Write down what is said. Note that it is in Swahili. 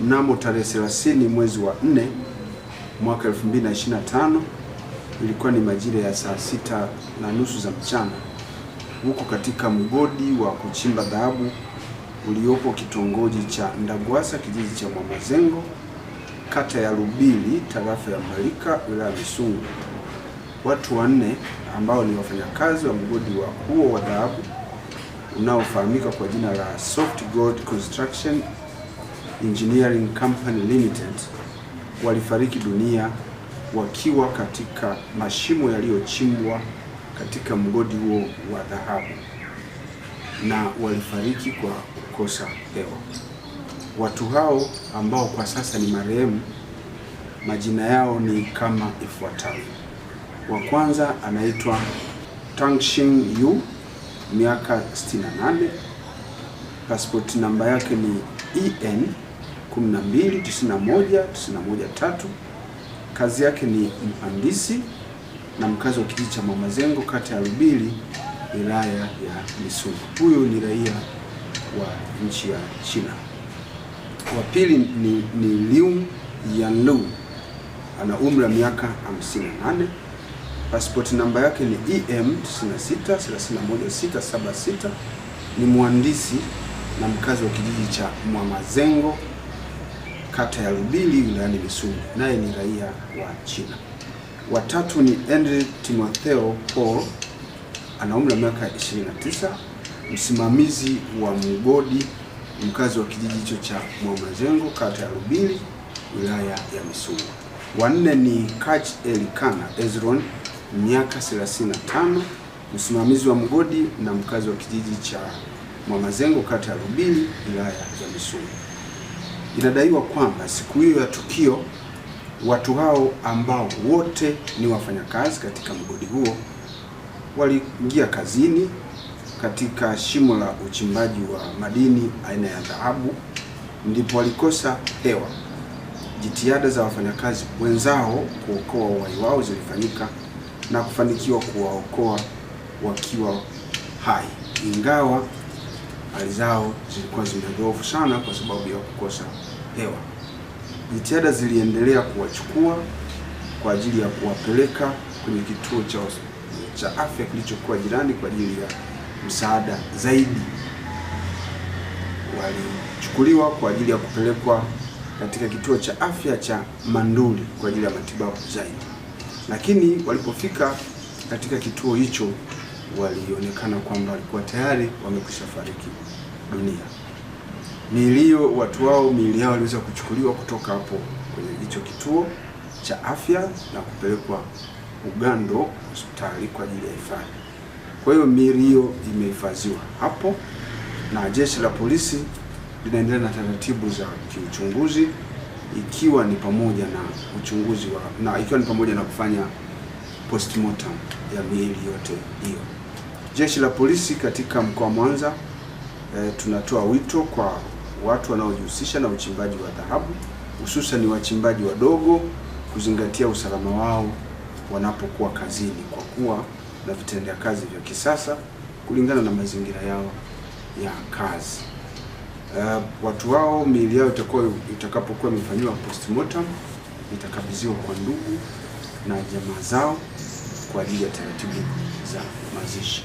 mnamo tarehe 30 mwezi wa 4 mwaka 2025, ilikuwa ni majira ya saa 6:30 za mchana, huko katika mgodi wa kuchimba dhahabu uliopo kitongoji cha Ndagwasa, kijiji cha Mwamazengo, kata ya Lubili, tarafa ya Mbalika, wilaya ya Misungwi. Watu 4 ambao ni wafanyakazi wa mgodi wa huo wa dhahabu unaofahamika kwa jina la Soft Gold Construction Engineering Company Limited walifariki dunia wakiwa katika mashimo yaliyochimbwa katika mgodi huo wa dhahabu, na walifariki kwa kukosa hewa. Watu hao ambao kwa sasa ni marehemu, majina yao ni kama ifuatavyo. Wa kwanza anaitwa Tangxing Yu, miaka 68, passport namba yake ni EN 1291913. Kazi yake ni mhandisi na mkazi wa kijiji cha Mwamazengo, kata ya Lubili, wilaya ya Misungwi. Huyu ni raia wa nchi ya China. Wa pili ni Liu Yanlu, ana umri wa miaka 58, passport namba yake ni EM 9631676, ni mhandisi na mkazi wa kijiji cha Mwamazengo, kata ya Lubili, wilaya ya Misungwi, naye ni raia wa China. Watatu ni Henry Timotheo Paul, ana umri wa miaka 29, msimamizi wa mgodi, mkazi wa kijiji hicho cha Mwamazengo, kata ya Lubili, wilaya ya Misungwi. Wanne ni Kach Elikana Ezron, miaka 35, msimamizi wa mgodi na mkazi wa kijiji cha Mwamazengo, kata ya Lubili, wilaya ya Misungwi. Inadaiwa kwamba siku hiyo ya tukio, watu hao ambao wote ni wafanyakazi katika mgodi huo waliingia kazini katika shimo la uchimbaji wa madini aina ya dhahabu, ndipo walikosa hewa. Jitihada za wafanyakazi wenzao kuokoa uhai wao zilifanyika na kufanikiwa kuwaokoa wakiwa hai, ingawa hali zao zilikuwa zimedhoofu sana kwa sababu ya kukosa hewa. Jitihada ziliendelea kuwachukua kwa ajili ya kuwapeleka kwenye kituo cha afya kilichokuwa jirani kwa ajili ya msaada zaidi. Walichukuliwa kwa ajili ya kupelekwa katika kituo cha afya cha Manduli kwa ajili ya matibabu zaidi, lakini walipofika katika kituo hicho walionekana kwamba walikuwa tayari wamekwisha fariki dunia. Miili yao iliweza kuchukuliwa kutoka hapo kwenye hicho kituo cha afya na kupelekwa Ugando hospitali kwa ajili ya hifadhi. Kwa hiyo miili hiyo imehifadhiwa hapo na jeshi la polisi linaendelea na taratibu za kiuchunguzi, ikiwa ni pamoja na kufanya postmortem ya miili yote hiyo. Jeshi la polisi katika mkoa wa Mwanza tunatoa wito kwa watu wanaojihusisha na uchimbaji wa dhahabu, hususan wachimbaji wadogo, kuzingatia usalama wao wanapokuwa kazini, kwa kuwa na vitendea kazi vya kisasa kulingana na mazingira yao ya kazi. Watu wao, miili yao itakapokuwa imefanywa postmortem, itakabidhiwa kwa ndugu na jamaa zao kwa ajili ya taratibu za mazishi.